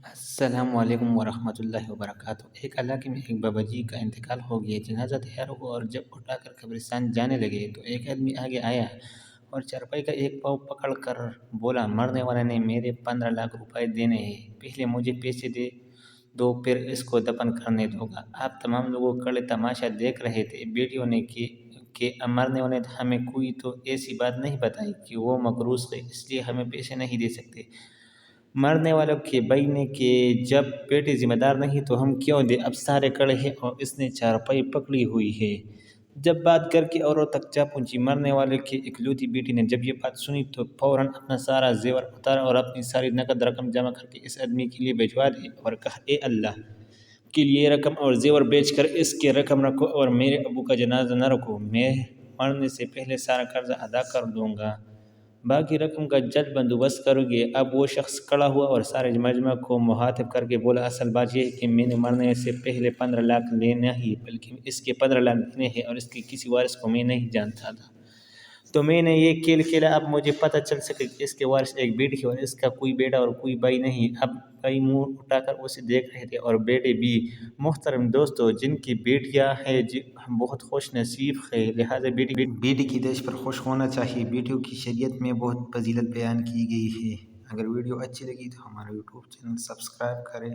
السلام علیکم ورحمۃ اللہ وبرکاتہ۔ ایک علاقے میں ایک بابا جی کا انتقال ہو گیا، جنازہ تیار ہوا اور جب اٹھا کر قبرستان جانے لگے تو ایک آدمی آگے آیا اور چارپائی کا ایک پاؤں پکڑ کر بولا، مرنے والے نے میرے 15 لاکھ روپے دینے ہیں، پہلے مجھے پیسے دے دو پھر اس کو دفن کرنے دوں گا۔ آپ تمام لوگ کھڑے تماشا دیکھ رہے تھے۔ بیٹیوں نے کہ مرنے والے نے ہمیں کوئی تو ایسی بات نہیں بتائی کہ وہ مقروض ہے، اس لیے ہمیں پیسے نہیں دے سکتے۔ مرنے والوں کے بھائی نے کہ جب بیٹی ذمہ دار نہیں تو ہم کیوں دیں؟ اب سارے کڑے ہیں اور اس نے چارپائی پکڑی ہوئی ہے۔ جب بات گھر کی عورتوں تک جا پہنچی، مرنے والے کی اکلوتی بیٹی نے جب یہ بات سنی تو فوراً اپنا سارا زیور اتارا اور اپنی ساری نقد رقم جمع کر کے اس آدمی کے لیے بھجوا دی اور کہا، اے اللہ کے لیے رقم اور زیور بیچ کر اس کی رقم رکھو اور میرے ابو کا جنازہ نہ رکھو، میں مرنے سے پہلے سارا قرضہ ادا کر دوں گا، باقی رقم کا جلد بندوبست کرو گے۔ اب وہ شخص کھڑا ہوا اور سارے مجمع کو مخاطب کر کے بولا، اصل بات یہ ہے کہ میں نے مرنے سے پہلے 15 لاکھ لینا ہی بلکہ اس کے 15 لاکھ دینے ہیں اور اس کے کسی وارث کو میں نہیں جانتا تھا، تو میں نے یہ کھیل کھیلا اب مجھے پتہ چل سکے کہ اس کے وارث ایک بیٹی ہے اور اس کا کوئی بیٹا اور کوئی بھائی نہیں۔ اب بھائی منہ اٹھا کر اسے دیکھ رہے تھے اور بیٹے بھی۔ محترم دوستو، جن کی بیٹیاں ہیں بہت خوش نصیب ہے، لہٰذا بیٹی کی دیش پر خوش ہونا چاہیے۔ بیٹیوں کی شریعت میں بہت فضیلت بیان کی گئی ہے۔ اگر ویڈیو اچھی لگی تو ہمارا یوٹیوب چینل سبسکرائب کریں۔